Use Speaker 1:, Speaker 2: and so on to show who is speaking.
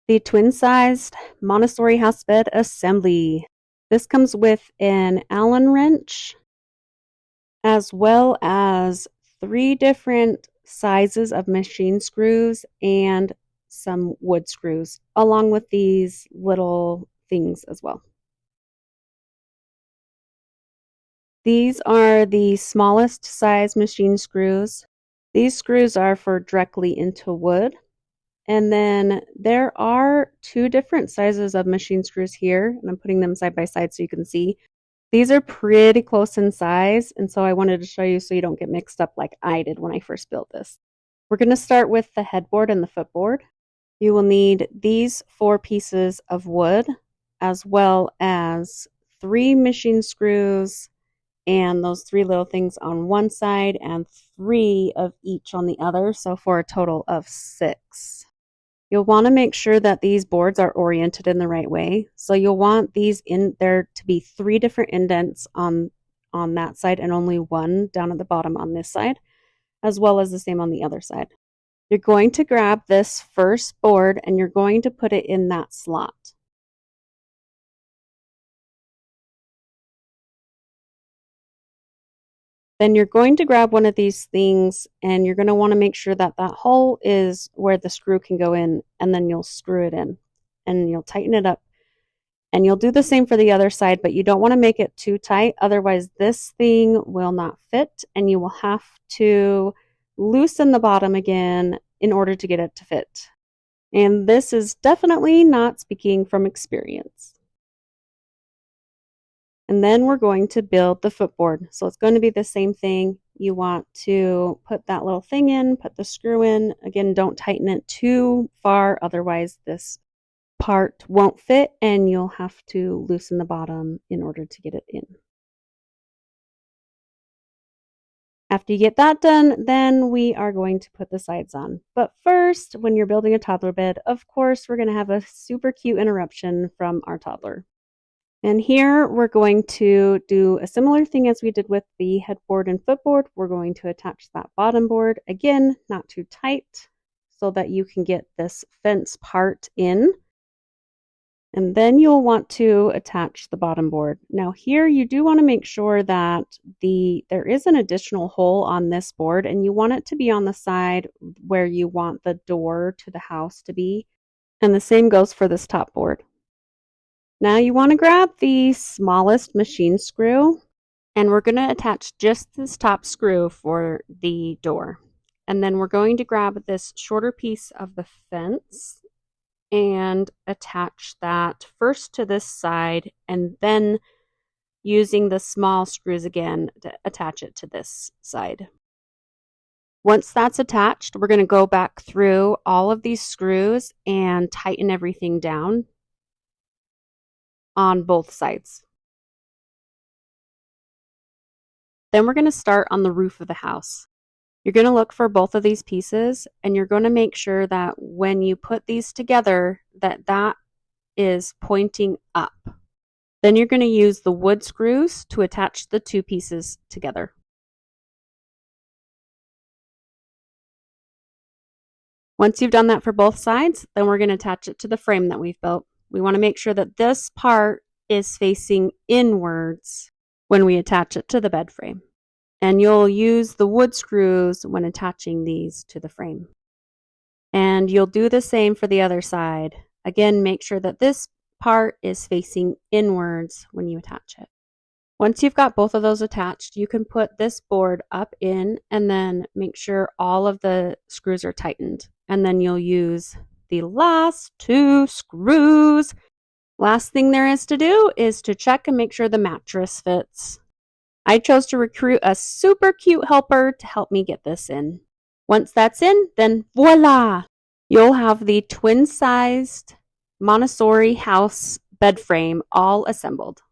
Speaker 1: The twin-sized Montessori house bed assembly. This comes with an Allen wrench as well as 3 different sizes of machine screws and some wood screws, along with these little things as well. These are the smallest size machine screws. These screws are for directly into wood. And then there are 2 different sizes of machine screws here, and I'm putting them side by side so you can see. These are pretty close in size, and so I wanted to show you so you don't get mixed up like I did when I first built this. We're going to start with the headboard and the footboard. You will need these 4 pieces of wood, as well as 3 machine screws, and those 3 little things on one side, and 3 of each on the other, so for a total of 6. You'll want to make sure that these boards are oriented in the right way. So you'll want these in there to be 3 different indents on that side and only 1 down at the bottom on this side, as well as the same on the other side. You're going to grab this first board and you're going to put it in that slot. Then you're going to grab one of these things and you're going to want to make sure that that hole is where the screw can go in, and then you'll screw it in and you'll tighten it up. And you'll do the same for the other side, but you don't want to make it too tight, otherwise this thing will not fit and you will have to loosen the bottom again in order to get it to fit. And this is definitely not speaking from experience. And then we're going to build the footboard. So it's going to be the same thing. You want to put that little thing in, put the screw in. Again, don't tighten it too far, otherwise this part won't fit and you'll have to loosen the bottom in order to get it in. After you get that done, then we are going to put the sides on. But first, when you're building a toddler bed, of course, we're going to have a super cute interruption from our toddler. And here we're going to do a similar thing as we did with the headboard and footboard. We're going to attach that bottom board, again, not too tight, so that you can get this fence part in. And then you'll want to attach the bottom board. Now here you do want to make sure that there is an additional hole on this board, and you want it to be on the side where you want the door to the house to be. And the same goes for this top board. Now you want to grab the smallest machine screw, and we're going to attach just this top screw for the door. And then we're going to grab this shorter piece of the fence and attach that first to this side, and then using the small screws again to attach it to this side. Once that's attached, we're going to go back through all of these screws and tighten everything down on both sides. Then we're going to start on the roof of the house. You're going to look for both of these pieces, and you're going to make sure that when you put these together, that is pointing up. Then you're going to use the wood screws to attach the 2 pieces together. Once you've done that for both sides, then we're going to attach it to the frame that we've built. We want to make sure that this part is facing inwards when we attach it to the bed frame. And you'll use the wood screws when attaching these to the frame. And you'll do the same for the other side. Again, make sure that this part is facing inwards when you attach it. Once you've got both of those attached, you can put this board up in and then make sure all of the screws are tightened. And then you'll use the last 2 screws. Last thing there is to do is to check and make sure the mattress fits. I chose to recruit a super cute helper to help me get this in. Once that's in, then voila! You'll have the twin-sized Montessori house bed frame all assembled.